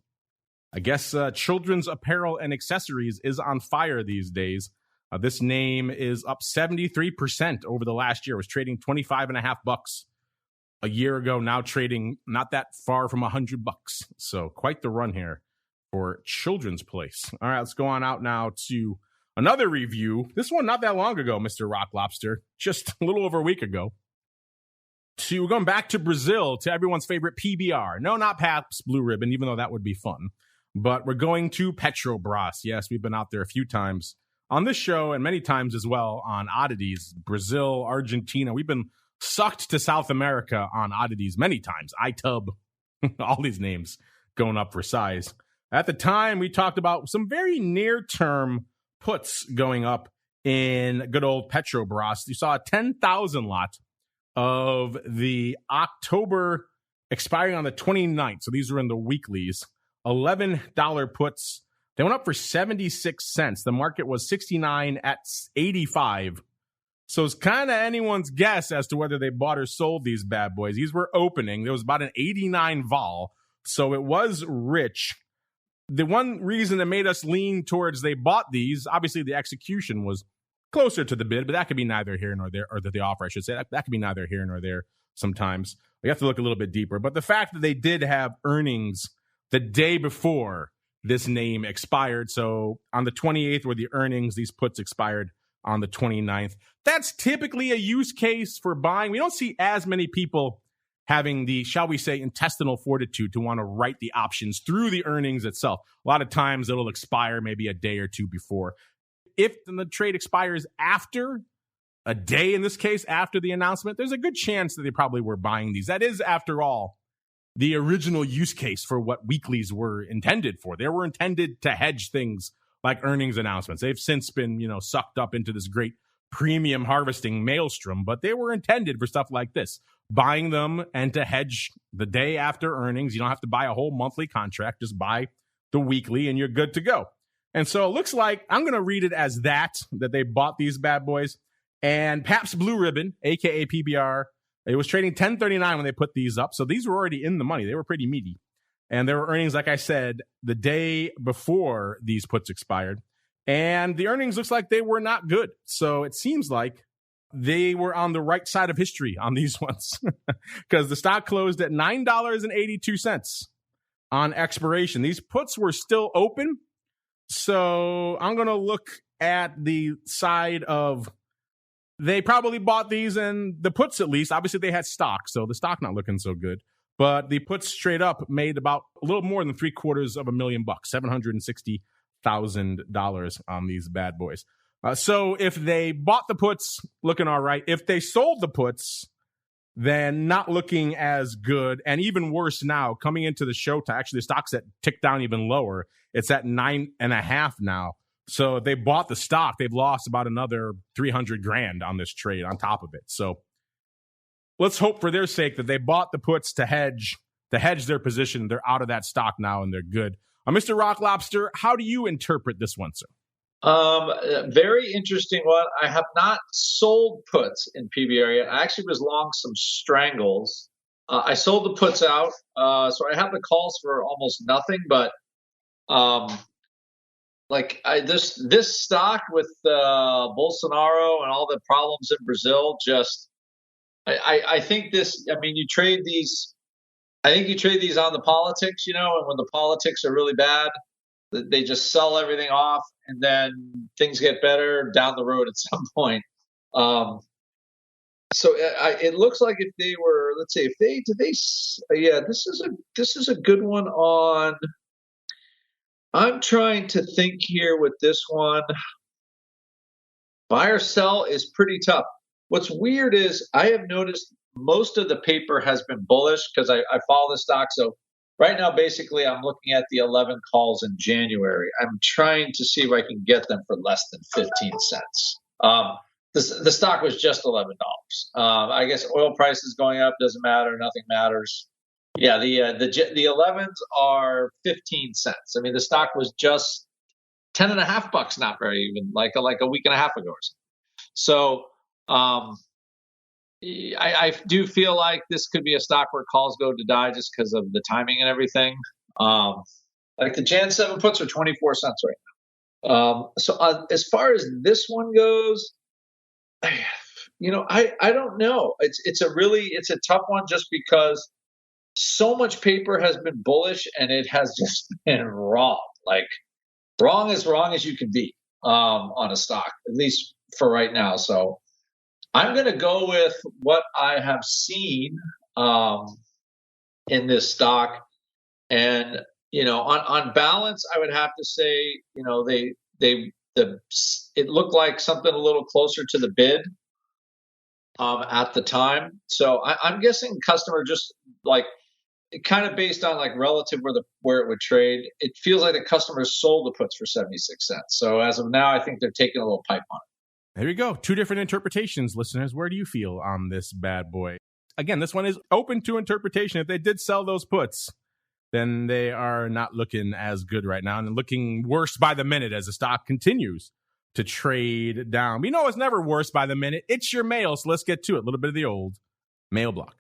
I guess children's apparel and accessories is on fire these days. This name is up 73% over the last year. It was trading $25.50 a year ago, now trading not that far from $100. So quite the run here for Children's Place. All right, let's go on out now to another review. This one not that long ago, Mr. Rock Lobster, just a little over a week ago. We're going back to Brazil, to everyone's favorite PBR. No, not Pabst Blue Ribbon, even though that would be fun. But we're going to Petrobras. Yes, we've been out there a few times on this show and many times as well on oddities. Brazil, Argentina. We've been sucked to South America on oddities many times. iTub, all these names going up for size. At the time, we talked about some very near-term puts going up in good old Petrobras. You saw a 10,000 lot of the October expiring on the 29th. So these were in the weeklies. $11 puts. They went up for 76 cents. The market was 69 at 85. So it's kind of anyone's guess as to whether they bought or sold these bad boys. These were opening. There was about an 89 vol. So it was rich. The one reason that made us lean towards they bought these, obviously the execution was closer to the bid, but that could be neither here nor there, or the offer, I should say. That could be neither here nor there sometimes. We have to look a little bit deeper. But the fact that they did have earnings the day before this name expired, so on the 28th were the earnings, these puts expired on the 29th. That's typically a use case for buying. We don't see as many people having the, shall we say, intestinal fortitude to want to write the options through the earnings itself. A lot of times it'll expire maybe a day or two before. If the trade expires after, a day in this case, after the announcement, there's a good chance that they probably were buying these. That is, after all, the original use case for what weeklies were intended for. They were intended to hedge things like earnings announcements. They've since been, sucked up into this great premium harvesting maelstrom, but they were intended for stuff like this. Buying them and to hedge the day after earnings. You don't have to buy a whole monthly contract. Just buy the weekly and you're good to go. And so it looks like I'm going to read it as that they bought these bad boys. And Pabst Blue Ribbon, a.k.a. PBR, it was trading $10.39 when they put these up. So these were already in the money. They were pretty meaty. And there were earnings, like I said, the day before these puts expired. And the earnings looks like they were not good. So it seems like they were on the right side of history on these ones because the stock closed at $9.82 on expiration. These puts were still open. So I'm going to look at the side of they probably bought these, and the puts at least. Obviously, they had stock, so the stock not looking so good. But the puts straight up made about a little more than $750,000, $760,000 on these bad boys. So if they bought the puts, looking all right. If they sold the puts, then not looking as good. And even worse now, coming into the show, actually the stock's ticked down even lower. It's at 9.5 now. So if they bought the stock, they've lost about another $300,000 on this trade on top of it. So let's hope for their sake that they bought the puts to hedge their position. They're out of that stock now and they're good. Mr. Rock Lobster, how do you interpret this one, sir? Very interesting one. I have not sold puts in PBR yet. I actually was long some strangles. I sold the puts out, so I have the calls for almost nothing. But this stock with Bolsonaro and all the problems in Brazil, I think this. I mean, you trade these. I think you trade these on the politics, and when the politics are really bad, they just sell everything off, and then things get better down the road at some point. So it looks like if they were, let's say, this is a good one on. I'm trying to think here with this one. Buy or sell is pretty tough. What's weird is I have noticed most of the paper has been bullish because I follow the stock. So right now, basically, I'm looking at the 11 calls in January. I'm trying to see if I can get them for less than 15 cents. The stock was just $11. I guess oil prices going up doesn't matter. Nothing matters. Yeah, the 11s are 15 cents. I mean, the stock was just $10.50, not very even like a week and a half ago or something. So I do feel like this could be a stock where calls go to die just because of the timing and everything. Like the Jan 7 puts are 24 cents right now. So as far as this one goes, I don't know. It's a tough one just because so much paper has been bullish and it has just been wrong. Like wrong as you can be on a stock, at least for right now. So I'm going to go with what I have seen in this stock. And, on balance, I would have to say, it looked like something a little closer to the bid at the time. So I'm guessing customer just like kind of based on like relative where it would trade. It feels like the customer sold the puts for 76 cents. So as of now, I think they're taking a little pipe on it. There you go. Two different interpretations, listeners. Where do you feel on this bad boy? Again, this one is open to interpretation. If they did sell those puts, then they are not looking as good right now and looking worse by the minute as the stock continues to trade down. We know it's never worse by the minute. It's your mail, so let's get to it. A little bit of the old mail block.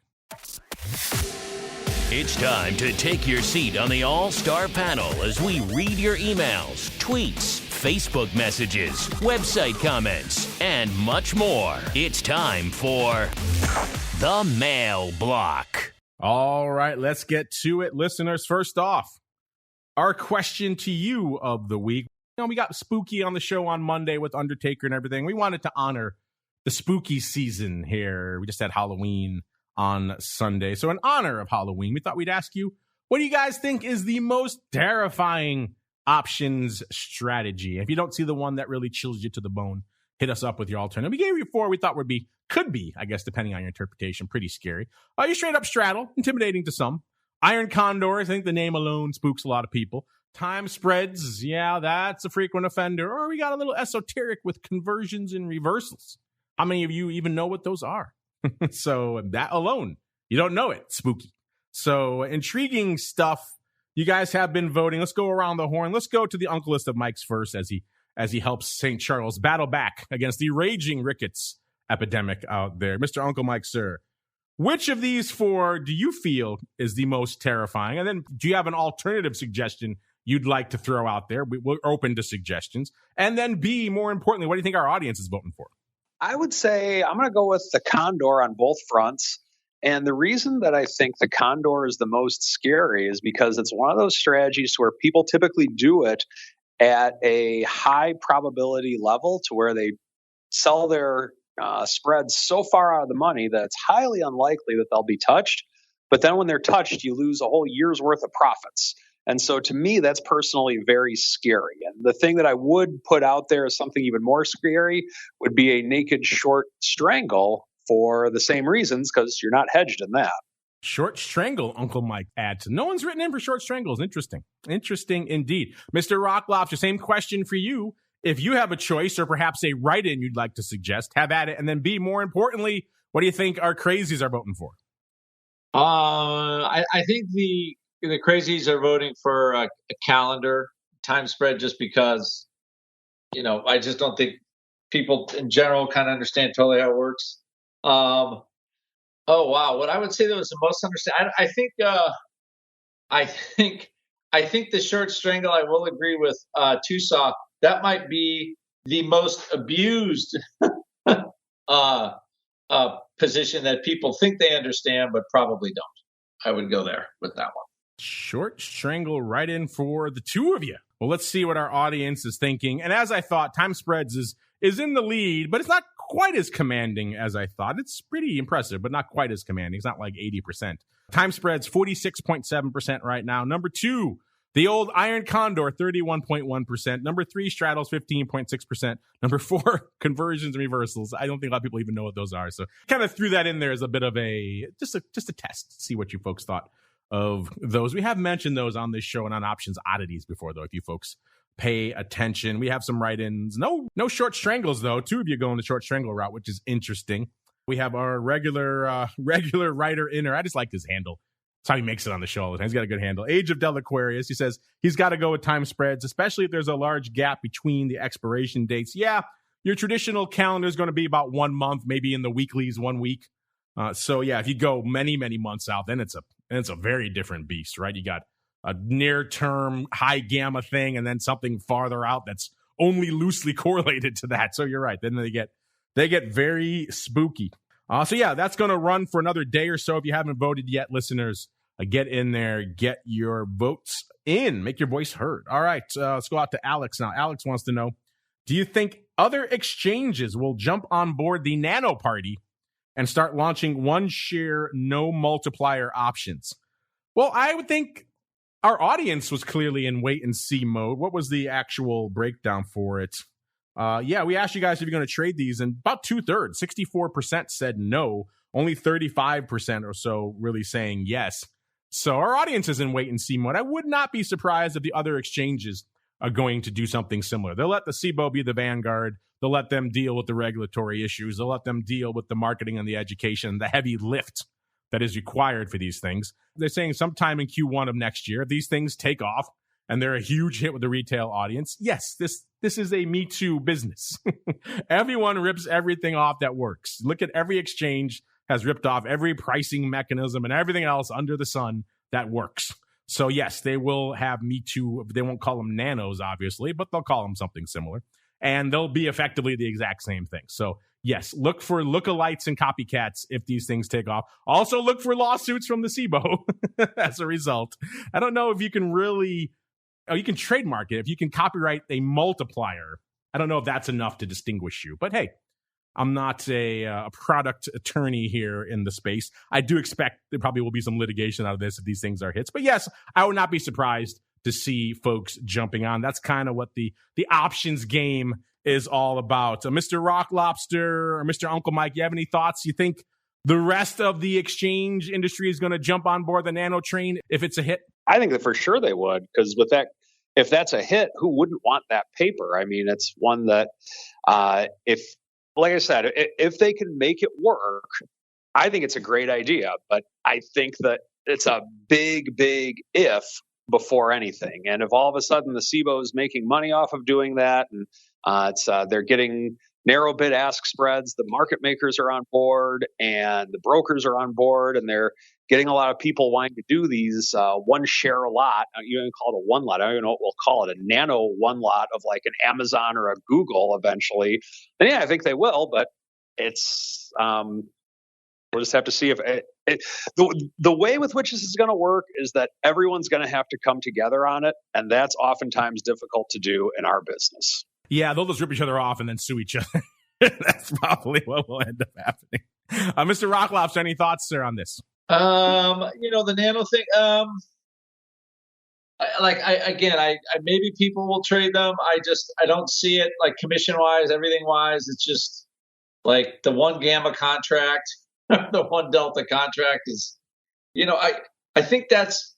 It's time to take your seat on the All-Star panel as we read your emails, tweets, Facebook messages, website comments, and much more. It's time for the Mail Block. All right, let's get to it. Listeners, first off, our question to you of the week. We got spooky on the show on Monday with Undertaker and everything. We wanted to honor the spooky season here. We just had Halloween on Sunday. So in honor of Halloween, we thought we'd ask you, what do you guys think is the most terrifying options strategy? If you don't see the one that really chills you to the bone, hit us up with your alternative. We gave you 4 we thought could be, I guess, depending on your interpretation, pretty scary. You straight up straddle, intimidating to some. Iron Condor, I think the name alone spooks a lot of people. Time spreads, yeah, that's a frequent offender. Or we got a little esoteric with conversions and reversals. How many of you even know what those are? So that alone, you don't know it. Spooky. So intriguing stuff. You guys have been voting. Let's go around the horn. Let's go to the uncle list of Mike's first as he helps St. Charles battle back against the raging rickets epidemic out there. Mr. Uncle Mike, sir, which of these 4 do you feel is the most terrifying? And then do you have an alternative suggestion you'd like to throw out there? We're open to suggestions. And then B, more importantly, what do you think our audience is voting for? I would say I'm going to go with the Condor on both fronts. And the reason that I think the Condor is the most scary is because it's one of those strategies where people typically do it at a high probability level to where they sell their spreads so far out of the money that it's highly unlikely that they'll be touched. But then when they're touched, you lose a whole year's worth of profits. And so to me, that's personally very scary. And the thing that I would put out there as something even more scary would be a naked short strangle for the same reasons, because you're not hedged in that. Short strangle, Uncle Mike adds. No one's written in for short strangles. Interesting. Interesting indeed. Mr. Rocklobster, same question for you. If you have a choice or perhaps a write-in you'd like to suggest, have at it. And then B, more importantly, what do you think our crazies are voting for? I think the crazies are voting for a calendar time spread just because, I just don't think people in general kind of understand totally how it works. Oh, wow. What I would say that was the most understand. I think the short strangle, I will agree with TOSAW. That might be the most abused position that people think they understand, but probably don't. I would go there with that one. Short strangle right in for the 2 of you. Well, let's see what our audience is thinking. And as I thought, time spreads is in the lead, but it's not quite as commanding as I thought. It's pretty impressive, but not quite as commanding. It's not like 80%. Time spread's 46.7% right now. Number 2, the old Iron Condor, 31.1%. Number 3, Straddles, 15.6%. Number 4, conversions and reversals. I don't think a lot of people even know what those are. So kind of threw that in there as a bit of just a test, see what you folks thought of those. We have mentioned those on this show and on Options Oddities before, though, if you folks pay attention. We have some write-ins. No short strangles, though. 2 of you going the short strangle route, which is interesting. We have our regular writer in there. I just like his handle. That's how he makes it on the show all the time. He's got a good handle. Age of Delaquarius. He says he's got to go with time spreads, especially if there's a large gap between the expiration dates. Yeah, your traditional calendar is going to be about 1 month, maybe in the weeklies, 1 week. So yeah, if you go many months out, then it's a very different beast, right? You got a near-term high gamma thing, and then something farther out that's only loosely correlated to that. So you're right. Then they get very spooky. So yeah, that's going to run for another day or so. If you haven't voted yet, listeners, get in there, get your votes in, make your voice heard. All right, let's go out to Alex now. Alex wants to know, do you think other exchanges will jump on board the nano party and start launching one share, no multiplier options? Well, I would think our audience was clearly in wait and see mode. What was the actual breakdown for it? Yeah, we asked you guys if you're going to trade these, and about 2/3, 64% said no. Only 35% or so really saying yes. So our audience is in wait and see mode. I would not be surprised if the other exchanges are going to do something similar. They'll let the CBOE be the vanguard. They'll let them deal with the regulatory issues. They'll let them deal with the marketing and the education, the heavy lift that is required for these things. They're saying sometime in Q1 of next year, if these things take off and they're a huge hit with the retail audience, yes, this is a Me Too business. Everyone rips everything off that works. Look at every exchange has ripped off every pricing mechanism and everything else under the sun that works. So yes, they will have Me Too. They won't call them nanos, obviously, but they'll call them something similar. And they'll be effectively the exact same thing. So yes, look for lookalikes and copycats if these things take off. Also look for lawsuits from the CBOE as a result. I don't know if you can you can trademark it. If you can copyright a multiplier, I don't know if that's enough to distinguish you. But hey, I'm not a product attorney here in the space. I do expect there probably will be some litigation out of this if these things are hits. But yes, I would not be surprised to see folks jumping on. That's kind of what the options game is all about. Mr. Rock Lobster or Mr. Uncle Mike, you have any thoughts? You think the rest of the exchange industry is going to jump on board the nano train if it's a hit? I think that for sure they would, because with that, if that's a hit, who wouldn't want that paper? I mean, it's one that like I said, if they can make it work, I think it's a great idea. But I think that it's a big if before anything. And if all of a sudden the CBOE is making money off of doing that, and they're getting narrow bid ask spreads, the market makers are on board and the brokers are on board, and they're getting a lot of people wanting to do these one share a lot. You can call it a one lot. I don't even know what we'll call it, a nano one lot of like an Amazon or a Google eventually. And yeah, I think they will, but it's we'll just have to see if the way with which this is going to work is that everyone's going to have to come together on it, and that's oftentimes difficult to do in our business. Yeah, they'll just rip each other off and then sue each other. That's probably what will end up happening. Mr. Rocklobster, any thoughts, sir, on this? The nano thing. I maybe people will trade them. I don't see it like commission wise, everything wise. It's just like the one gamma contract, the one delta contract is, I think that's,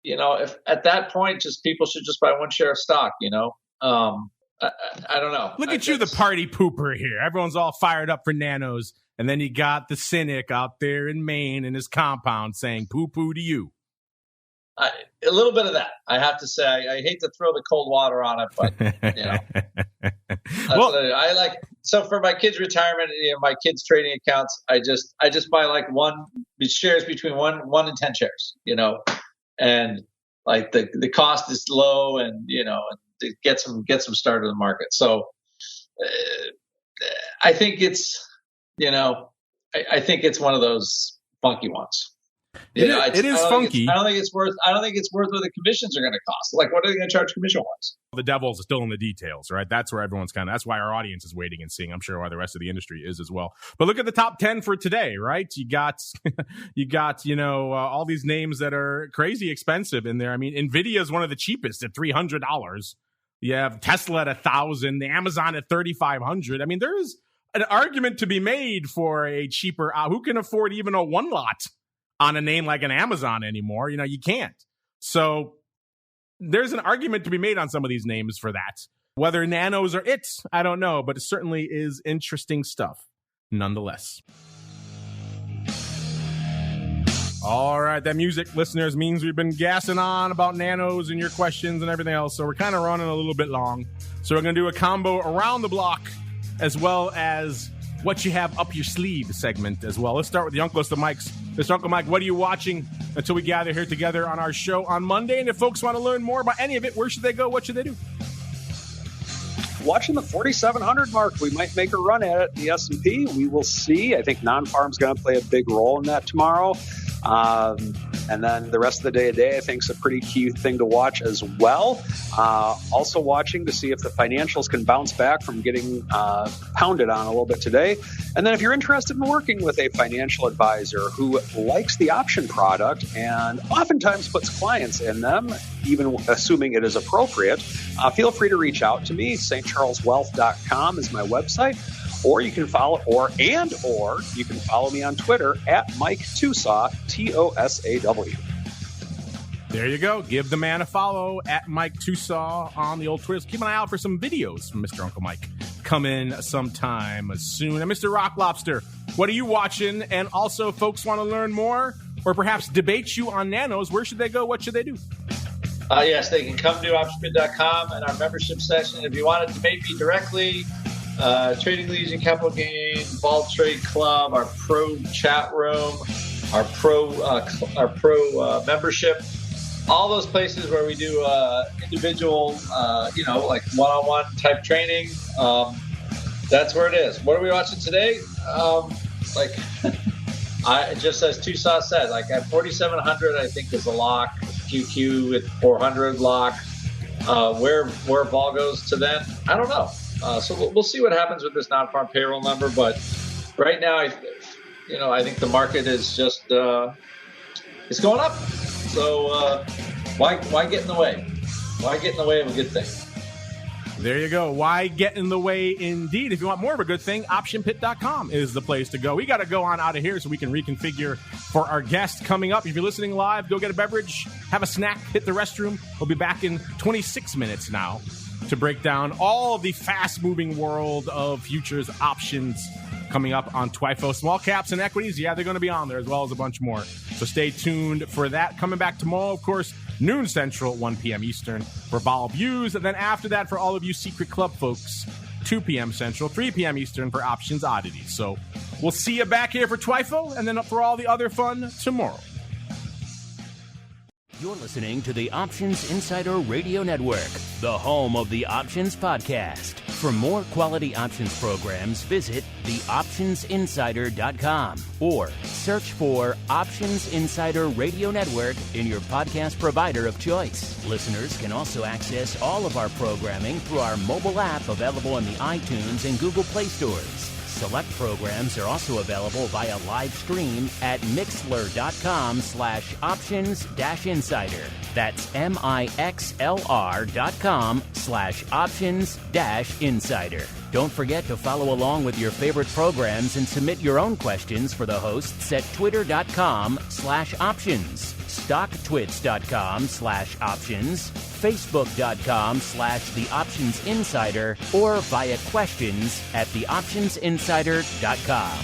if at that point, just people should just buy one share of stock, I don't know. Look at you, the party pooper here. Everyone's all fired up for nanos. And then you got the cynic out there in Maine in his compound saying poo-poo to you. A little bit of that. I have to say, I hate to throw the cold water on it, but, I like. So for my kids' retirement, my kids' trading accounts, I just buy like shares between one and 10 shares, and like the cost is low, and, to get some start in the market. So I think it's, I think it's one of those funky ones. It is funky. I don't think it's worth what the commissions are going to cost. Like, what are they going to charge commission-wise? The devil's still in the details, right? That's where everyone's that's why our audience is waiting and seeing. I'm sure why the rest of the industry is as well. But look at the top 10 for today, right? You got, all these names that are crazy expensive in there. I mean, NVIDIA is one of the cheapest at $300. You have Tesla at $1,000, the Amazon at $3,500. I mean, there's an argument to be made for a cheaper, who can afford even a one lot on a name like an Amazon anymore? You can't. So there's an argument to be made on some of these names for that. Whether nanos are it, I don't know, but it certainly is interesting stuff nonetheless. All right, that music, listeners, means we've been gassing on about nanos and your questions and everything else, so we're kind of running a little bit long. So we're going to do a combo around the block as well as what you have up your sleeve segment as well. Let's start with the Uncle's of Mike's. Mr. Uncle Mike, what are you watching until we gather here together on our show on Monday? And if folks want to learn more about any of it, where should they go? What should they do? Watching the 4,700 mark. We might make a run at it in the S&P. We will see. I think non-farm's going to play a big role in that tomorrow. And then the rest of the day, I think, is a pretty key thing to watch as well. Also watching to see if the financials can bounce back from getting pounded on a little bit today. And then if you're interested in working with a financial advisor who likes the option product and oftentimes puts clients in them, even assuming it is appropriate, feel free to reach out to me. stcharleswealth.com is my website. Or you can follow, or you can follow me on Twitter at Mike TOSAW, TOSAW. There you go. Give the man a follow at Mike TOSAW on the old Twitter. Keep an eye out for some videos from Mr. Uncle Mike coming sometime soon. And Mr. Rock Lobster, what are you watching? And also, if folks want to learn more or perhaps debate you on nanos, where should they go? What should they do? Yes, they can come to optionbid.com and our membership session. If you want to debate me directly, Trading Legion, Capital Gain, Ball Trade Club, our pro chat room, our pro membership, all those places where we do individual, like one-on-one type training. That's where it is. What are we watching today? Just as TOSAW said, like at 4,700, I think is a lock. QQ at 400 lock. Where vol goes to then, I don't know. So we'll see what happens with this non-farm payroll number. But right now, I think the market is just it's going up. So why get in the way? Why get in the way of a good thing? There you go. Why get in the way indeed? If you want more of a good thing, optionpit.com is the place to go. We got to go on out of here so we can reconfigure for our guest coming up. If you're listening live, go get a beverage, have a snack, hit the restroom. We'll be back in 26 minutes now to break down all of the fast-moving world of futures options coming up on TWIFO. Small caps and equities, yeah, they're going to be on there as well as a bunch more. So stay tuned for that. Coming back tomorrow, of course, noon Central, 1 p.m. Eastern for Vol Views. And then after that, for all of you Secret Club folks, 2 p.m. Central, 3 p.m. Eastern for Options Oddities. So we'll see you back here for TWIFO and then for all the other fun tomorrow. You're listening to the Options Insider Radio Network, the home of the Options Podcast. For more quality options programs, visit theoptionsinsider.com or search for Options Insider Radio Network in your podcast provider of choice. Listeners can also access all of our programming through our mobile app available in the iTunes and Google Play stores. Select programs are also available via live stream at mixlr.com/options-insider. That's mixlr.com/options-insider. Don't forget to follow along with your favorite programs and submit your own questions for the hosts at twitter.com/options, stocktwits.com/options, facebook.com/theoptionsinsider, or via questions at theoptionsinsider.com.